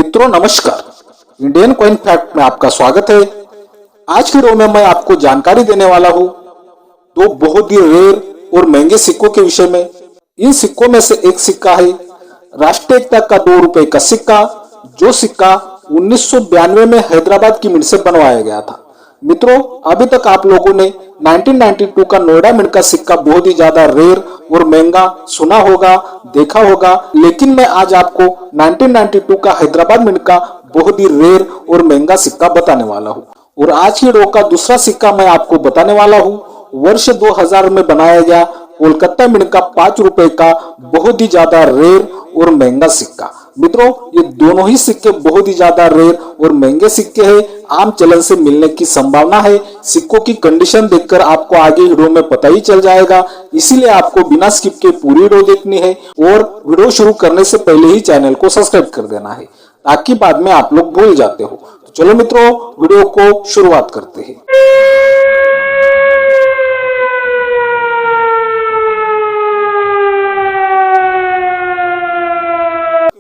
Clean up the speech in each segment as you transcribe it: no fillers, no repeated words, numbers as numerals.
मित्रों नमस्कार, Indian coin fact में आपका स्वागत है। आज की रो में मैं आपको जानकारी देने वाला हूँ दो बहुत ही रेयर और महंगे सिक्कों के विषय में। इन सिक्कों में से एक सिक्का है राष्ट्रीय एकता का 2 रुपए का सिक्का, जो सिक्का 1992 में हैदराबाद की मिंट से बनवाया गया था। मित्रों, अभी तक आप लोगों ने 1992 का नोएडा मिंट का सिक्का बहुत ही ज्यादा रेयर और महंगा सुना होगा, देखा होगा, लेकिन मैं आज आपको 1992 का हैदराबाद मिंट का बहुत ही रेयर और महंगा सिक्का बताने वाला हूँ। और आज की रो का दूसरा सिक्का मैं आपको बताने वाला हूँ वर्ष 2000 में बनाया गया कोलकाता मिंट का 5 रुपए का बहुत ही ज्यादा रेयर और महंगा सिक्का। मित्रों, ये दोनों ही सिक्के बहुत ही ज्यादा रेयर और महंगे सिक्के हैं। आम चलन से मिलने की संभावना है। सिक्कों की कंडीशन देखकर आपको आगे वीडियो में पता ही चल जाएगा, इसीलिए आपको बिना स्किप के पूरी वीडियो देखनी है और वीडियो शुरू करने से पहले ही चैनल को सब्सक्राइब कर देना है, ताकि बाद में आप लोग भूल जाते हो। तो चलो मित्रों, वीडियो को शुरुआत करते हैं।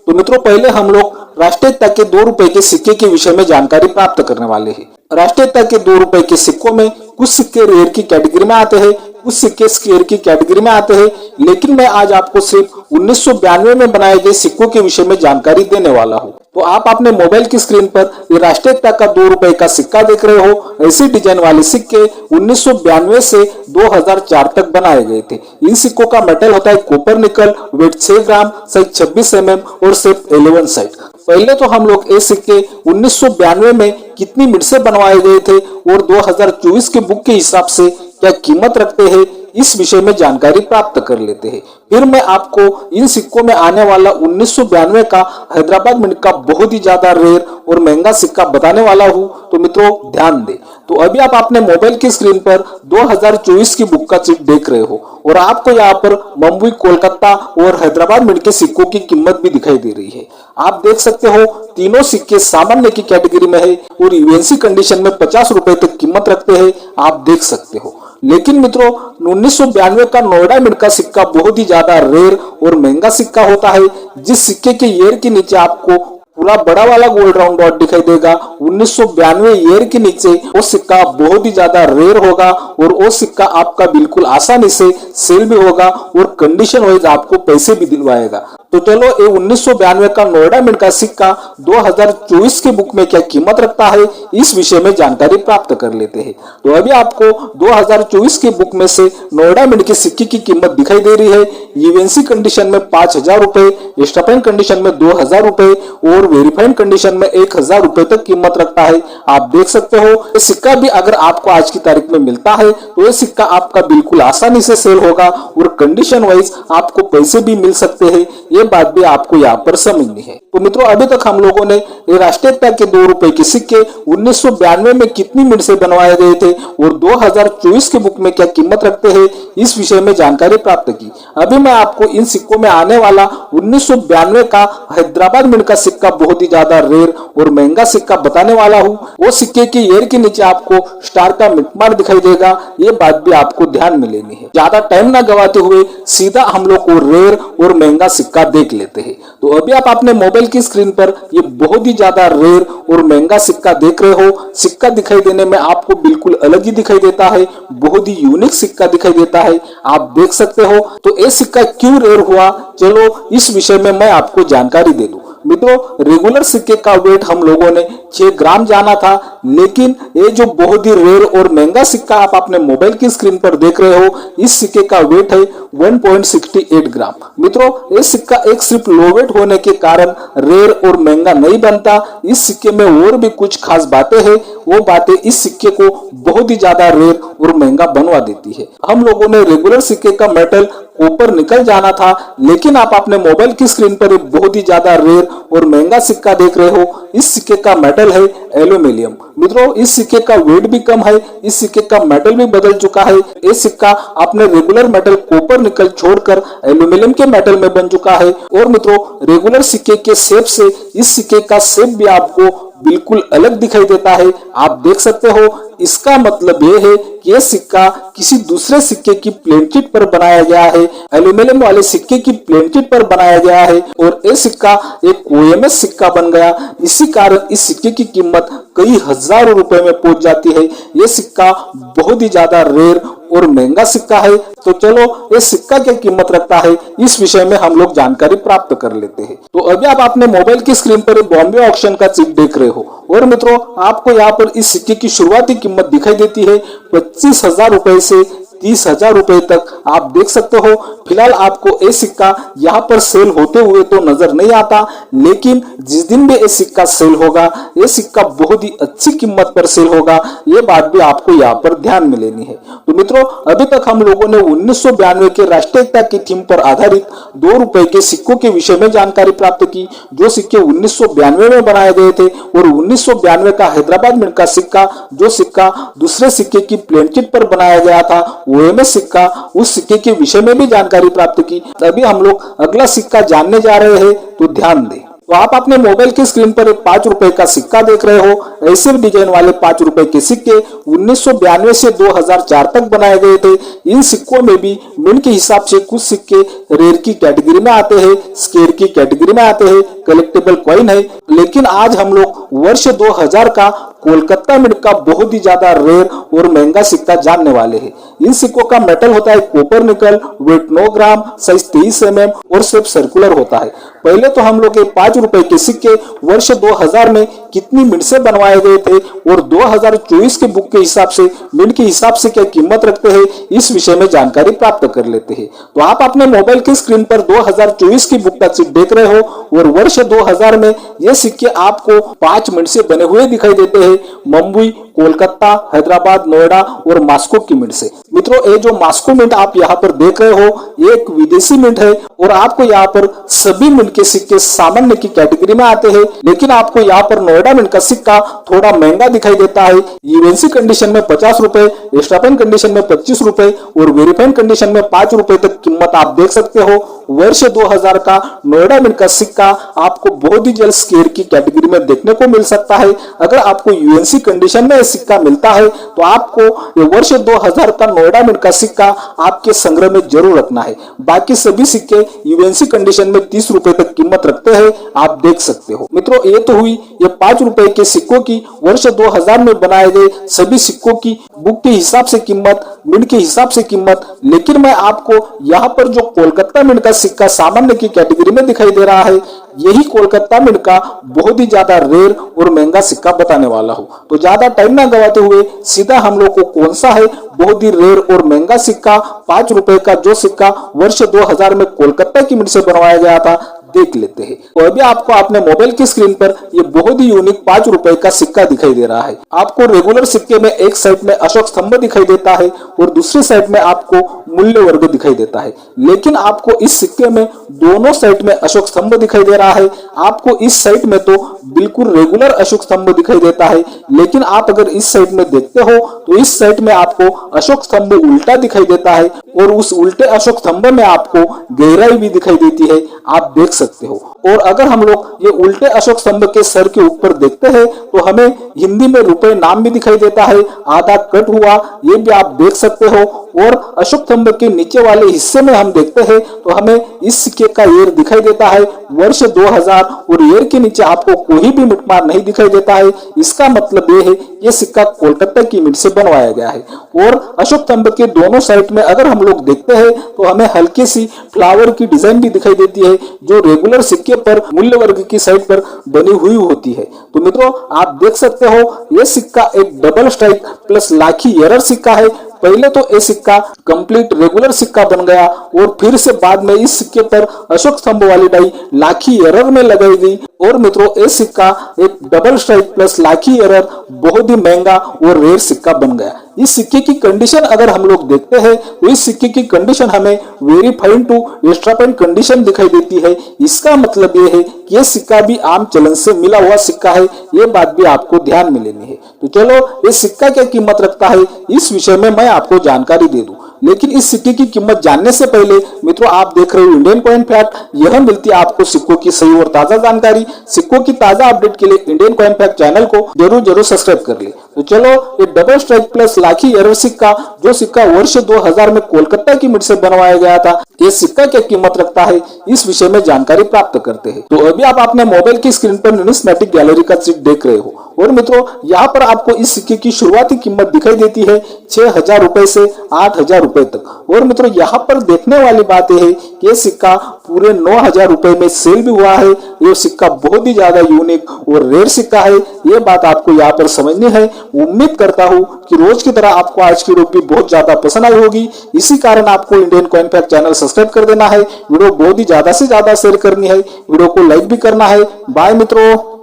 तो मित्रों, पहले हम लोग राष्ट्रीय एकता के 2 रुपए के सिक्के के विषय में जानकारी प्राप्त करने वाले हैं। राष्ट्रीय एकता के 2 रुपए के सिक्कों में कुछ सिक्के रेयर की कैटेगरी में आते हैं, कुछ सिक्के स्केयर की कैटेगरी में आते हैं, लेकिन मैं आज आपको सिर्फ 1992 में बनाए गए सिक्कों के विषय में जानकारी देने वाला हूँ। तो आप अपने मोबाइल की स्क्रीन पर ये राष्ट्रीय एकता का 2 रुपए का सिक्का देख रहे हो। ऐसी डिजाइन वाले सिक्के 1992 से 2004 तक बनाए गए थे। इन सिक्कों का मेटल होता है कॉपर निकल, वेट 6 ग्राम, साइज 26 mm और शेप 11 साइड। पहले तो हम लोग ये सिक्के 1992 में कितनी मिंट से बनवाए गए थे और 2024 के बुक के हिसाब से क्या कीमत रखते हैं, इस विषय में जानकारी प्राप्त कर लेते हैं। फिर मैं आपको इन सिक्कों में आने वाला 1992 का हैदराबाद मिंट का बहुत ही ज्यादा रेयर और महंगा सिक्का बताने वाला हूँ। तो मित्रों ध्यान दें। तो अभी आप अपने मोबाइल की स्क्रीन पर 2024 की बुक का चिट देख रहे हो और आपको यहाँ पर मुंबई, कोलकाता और हैदराबाद मिंट के सिक्कों की कीमत भी दिखाई दे रही है। आप देख सकते हो तीनों सिक्के सामान्य की कैटेगरी में है और यूएनसी कंडीशन में 50 रुपए तक कीमत रखते हैं, आप देख सकते हो। लेकिन मित्रों, 1992 का नोएडा मिंट का सिक्का बहुत ही ज्यादा रेयर और महंगा सिक्का होता है, जिस सिक्के के ईयर के नीचे आपको पूरा बड़ा वाला गोल्ड राउंड डॉट दिखाई देगा। 1992 ईयर के नीचे वो सिक्का बहुत ही ज्यादा रेयर होगा और वो सिक्का आपका बिल्कुल आसानी से सेल भी होगा और कंडीशन वाइज आपको पैसे भी दिलवाएगा। तो चलो, ये 1992 का नोएडा मिंट का सिक्का 2024 के बुक में क्या कीमत रखता है, इस विषय में जानकारी प्राप्त कर लेते हैं। तो अभी आपको 2024 के बुक में से नोएडा मिंट के सिक्के की कीमत दिखाई दे रही है। यूएनसी कंडीशन में 5000 रुपए, एक्स्ट्रा कंडीशन में 2000 रुपए और वेरीफाइड कंडीशन में 1000 रुपए तक कीमत रखता है, आप देख सकते हो। ये सिक्का भी अगर आपको आज की तारीख में मिलता है तो ये सिक्का आपका बिल्कुल आसानी से सेल होगा और कंडीशन वाइज आपको पैसे भी मिल सकते हैं। ये बात भी आपको यहाँ पर समझनी है। तो मित्रों, अभी तक हम लोगों ने राष्ट्रीय एकता के 2 रुपए के सिक्के 1992 में कितनी मिंट से बनवाए गए थे और 2024 के बुक में क्या कीमत रखते हैं, इस विषय में जानकारी प्राप्त की। अभी मैं आपको इन सिक्कों में आने वाला 1992 का हैदराबाद मिंट का सिक्का बहुत ही ज्यादा रेयर और महंगा सिक्का बताने वाला हूँ। वो सिक्के के ईयर के नीचे आपको स्टार का मिटमार दिखाई देगा, ये बात भी आपको ध्यान में लेनी है। ज्यादा टाइम ना गवाते हुए सीधा हम लोग को रेयर और महंगा सिक्का देख लेते हैं। तो अभी आप अपने मोबाइल की स्क्रीन पर ये बहुत ही ज्यादा रेयर और महंगा सिक्का देख रहे हो। सिक्का दिखाई देने में आपको बिल्कुल अलग ही दिखाई देता है, बहुत ही यूनिक सिक्का दिखाई देता है, आप देख सकते हो। तो ये सिक्का क्यों रेयर हुआ, चलो इस विषय में मैं आपको जानकारी दे दूं। मित्रों, रेगुलर सिक्के का वेट हम लोगों ने 6 ग्राम जाना था, लेकिन ये जो बहुत ही रेयर और महंगा सिक्का आप अपने मोबाइल की स्क्रीन पर देख रहे हो, इस सिक्के का वेट है 1.68 ग्राम। मित्रों, ये सिक्का एक सिर्फ लो वेट होने के कारण रेयर और महंगा नहीं बनता। इस सिक्के में और भी कुछ खास बातें हैं, वो बातें इस सिक्के को बहुत ही ज्यादा रेयर और महंगा बनवा देती है। हम लोगों ने रेगुलर सिक्के का मेटल ऊपर निकल जाना था, लेकिन आप अपने मोबाइल की स्क्रीन पर एक बहुत ही ज्यादा रेयर और महंगा सिक्का देख रहे हो। इस सिक्के का मेटल है एल्यूमिनियम। मित्रों, इस सिक्के का वेट भी कम है, इस सिक्के का मेटल भी बदल चुका है। ये सिक्का अपने रेगुलर मेटल कॉपर निकल छोड़कर एल्यूमिनियम के मेटल में बन चुका है। और मित्रों, रेगुलर सिक्के के शेप से इस सिक्के का शेप भी आपको बिल्कुल अलग दिखाई देता है। आप देख सकते हो, इसका मतलब ये है कि यह सिक्का किसी दूसरे सिक्के की प्लेन चिट पर बनाया गया है, एल्यूमिनियम वाले सिक्के की प्लेन चिट पर बनाया गया है और यह सिक्का एक OMS सिक्का बन गया। इसी कारण इस सिक्के की कीमत कई हजारों रुपए में पहुंच जाती है। यह सिक्का बहुत ही ज्यादा रेयर और महंगा सिक्का है। तो चलो, ये सिक्का क्या कीमत रखता है, इस विषय में हम लोग जानकारी प्राप्त कर लेते हैं। तो अभी आप अपने मोबाइल की स्क्रीन पर बॉम्बे ऑक्शन का चिप देख रहे हो और मित्रों, आपको यहाँ पर इस सिक्के की शुरुआती कीमत दिखाई देती है 25,000 रुपए से 30,000 रुपए तक। आप देख सकते हो, फिलहाल आपको ये सिक्का यहाँ पर सेल होते हुए तो नजर नहीं आता, लेकिन जिस दिन भी ये सिक्का सेल होगा, ये सिक्का बहुत ही अच्छी कीमत पर सेल होगा। ये बात भी आपको यहाँ पर ध्यान में लेनी है। तो मित्रों, अभी तक हम लोगों ने 1992 के राष्ट्रीय एकता की थीम पर आधारित 2 रुपए के सिक्कों के विषय में जानकारी प्राप्त की, जो सिक्के 1992 में बनाए गए थे, और 1992 का हैदराबाद मिंट का सिक्का, जो सिक्का दूसरे सिक्के की प्लेन चिट पर बनाया गया था, OMS सिक्का, उस सिक्के के विषय में भी जानकारी प्राप्त की। अभी हम लोग अगला सिक्का जानने जा रहे हैं, तो ध्यान दें। तो आप अपने मोबाइल की स्क्रीन पर एक 5 रुपए का सिक्का देख रहे हो। ऐसे डिजाइन वाले 5 रुपए के सिक्के 1992 से 2004 तक बनाए गए थे। इन सिक्कों में भी मिंट के हिसाब से कुछ सिक्के रेयर की कैटेगरी में आते हैं, स्केयर की कैटेगरी में आते हैं, कलेक्टेबल कॉइन है। लेकिन आज हम लोग वर्ष 2000 का कोलकाता मिंट का बहुत ही ज्यादा रेयर और महंगा सिक्का जानने वाले हैं। इन सिक्कों का मेटल होता है कॉपर निकल, वेट 9 ग्राम, साइज 23 mm और शेप सर्कुलर होता है। पहले तो हम लोग 5 रुपए के सिक्के वर्ष 2000 में कितनी मिंट से बनवाए गए थे और 2024 के बुक के हिसाब से मिंट के हिसाब से क्या कीमत रखते हैं, इस विषय में जानकारी प्राप्त कर लेते हैं। तो आप अपने मोबाइल की स्क्रीन पर 2024 की बुक का चिट देख रहे हो और वर्ष 2000 में ये सिक्के आपको 5 मिंट से बने हुए दिखाई देते हैं, मुंबई, कोलकाता, हैदराबाद, नोएडा और मॉस्को की मिंट से। मित्रों, ये जो मॉस्को मिंट आप यहाँ पर देख रहे हो, ये एक विदेशी मिंट है और आपको यहाँ पर सभी मिंट के सिक्के सामान्य की कैटेगरी में आते हैं, लेकिन आपको यहाँ पर नोएडा मिंट का सिक्का थोड़ा महंगा दिखाई देता है। यूएनसी कंडीशन में 50 रुपए, एक्स्ट्रापेन कंडीशन में 25 रुपए और वेरीफाइड कंडीशन में 5 रुपए तक कीमत आप देख सकते हो। वर्ष 2000 का नोएडा मिंट का सिक्का आपको बहुत ही जल्द स्केयर की कैटेगरी में देखने को मिल सकता है। अगर आपको यूएनसी कंडीशन में सिक्का मिलता है तो आपको ये वर्ष 2000 का नोएडा मिंट का सिक्का आपके संग्रह में जरूर रखना है। बाकी सभी सिक्के यूएनसी कंडीशन में 30 रुपए तक कीमत रखते हैं, आप देख सकते हो। मित्रों, ये तो हुई ये 5 रुपए के सिक्कों की वर्ष 2000 में बनाए गए सभी सिक्कों की बुक के हिसाब से कीमत, मिंट के हिसाब से कीमत। लेकिन मैं आपको यहाँ पर जो कोलकाता मिंट का सिक्का सामान्य की कैटेगरी में दिखाई दे रहा है, यही कोलकाता मिंट का बहुत ही ज्यादा रेयर और महंगा सिक्का बताने वाला हूँ। तो ज्यादा टाइम ना गवाते हुए सीधा हम लोग को कौन सा है बहुत ही रेयर और महंगा सिक्का, 5 रुपए का जो सिक्का वर्ष 2000 में कोलकाता की मिंट से बनवाया गया था, देख लेते हैं। तो अभी आपको अपने मोबाइल की स्क्रीन पर ये बहुत ही यूनिक 5 रुपए का सिक्का दिखाई दे रहा है। आपको रेगुलर सिक्के में एक साइड में अशोक स्तंभ दिखाई देता है और दूसरी साइड में आपको मूल्य वर्ग दिखाई देता है, लेकिन आपको इस सिक्के में दोनों साइड में अशोक स्तंभ दिखाई दे रहा है। आपको इस साइड में तो बिल्कुल रेगुलर अशोक स्तंभ दिखाई देता है, लेकिन आप अगर इस साइड में देखते हो तो इस साइड में आपको अशोक स्तंभ उल्टा दिखाई देता है और उस उल्टे अशोक स्तंभ में आपको गहराई भी दिखाई देती है, आप देख सकते हो। और अगर हम लोग ये उल्टे अशोक स्तंभ के सर के ऊपर देखते हैं तो हमें हिंदी में रुपए नाम भी दिखाई देता है, आधा कट हुआ, ये भी आप देख सकते हो। और अशोक स्तंभ के नीचे वाले हिस्से में हम देखते हैं तो हमें इस सिक्के का ईयर दिखाई देता है वर्ष 2000 और ईयर के नीचे आपको कोई भी मिटमार नहीं दिखाई देता है। इसका मतलब ये है ये सिक्का कोलकाता की मिंट से बनवाया गया है। और अशोक स्तंभ के दोनों साइड में अगर हम लोग देखते हैं तो हमें हल्की सी फ्लावर की डिजाइन भी दिखाई देती है, जो रेगुलर सिक्के पर मूल्य वर्ग की साइड पर बनी हुई होती है। तो मित्रों, आप देख सकते हो ये सिक्का एक double strike plus lucky error सिक्का है। पहले तो ये सिक्का कंप्लीट रेगुलर सिक्का बन गया और फिर से बाद में इस सिक्के पर अशोक स्तंभ वाली डाई लाखी एरर में लगाई गई। और मित्रों, ये सिक्का एक double strike plus lucky error बहुत ही महंगा और रेयर सिक्का बन गया। इस सिक्के की कंडीशन अगर हम लोग देखते हैं तो इस सिक्के की कंडीशन हमें वेरीफाइड टू एक्स्ट्रापेन कंडीशन दिखाई देती है। इसका मतलब ये है कि ये सिक्का भी आम चलन से मिला हुआ सिक्का है, ये बात भी आपको ध्यान में लेनी है। तो चलो, ये सिक्का क्या कीमत रखता है इस विषय में मैं आपको जानकारी दे दूं। लेकिन इस सिक्के की कीमत जानने से पहले मित्रों आप देख रहे हो इंडियन कॉइन फैक्ट। यह मिलती है आपको सिक्कों की सही और ताजा जानकारी। सिक्कों की ताजा अपडेट के लिए इंडियन कॉइन फैक्ट चैनल को जरूर सब्सक्राइब कर ले। तो चलो ये double strike plus lucky error सिक्का, जो सिक्का वर्ष 2000 में कोलकाता की मिंट से बनवाया गया था, ये सिक्का क्या कीमत रखता है इस विषय में जानकारी प्राप्त करते हैं। तो अभी आप अपने मोबाइल की स्क्रीन पर न्यूमिस्मेटिक गैलरी का चित्र देख रहे हो और मित्रों यहाँ पर आपको इस सिक्के की शुरुआती कीमत दिखाई देती है 6000 रुपए से 8000 रुपए तक। और मित्रों यहाँ पर देखने वाली बात यह है कि ये सिक्का पूरे 9000 रुपए में सेल भी हुआ है। ये सिक्का बहुत ही ज्यादा यूनिक और रेयर सिक्का है, ये बात आपको यहाँ पर समझनी है। उम्मीद करता हूँ कि रोज की तरह आपको आज की वीडियो भी बहुत ज्यादा पसंद आई होगी। इसी कारण आपको Indian coin fact channel subscribe कर देना है, वीडियो बहुत ही ज्यादा से ज्यादा शेयर करनी है, वीडियो को लाइक भी करना है। बाय मित्रों।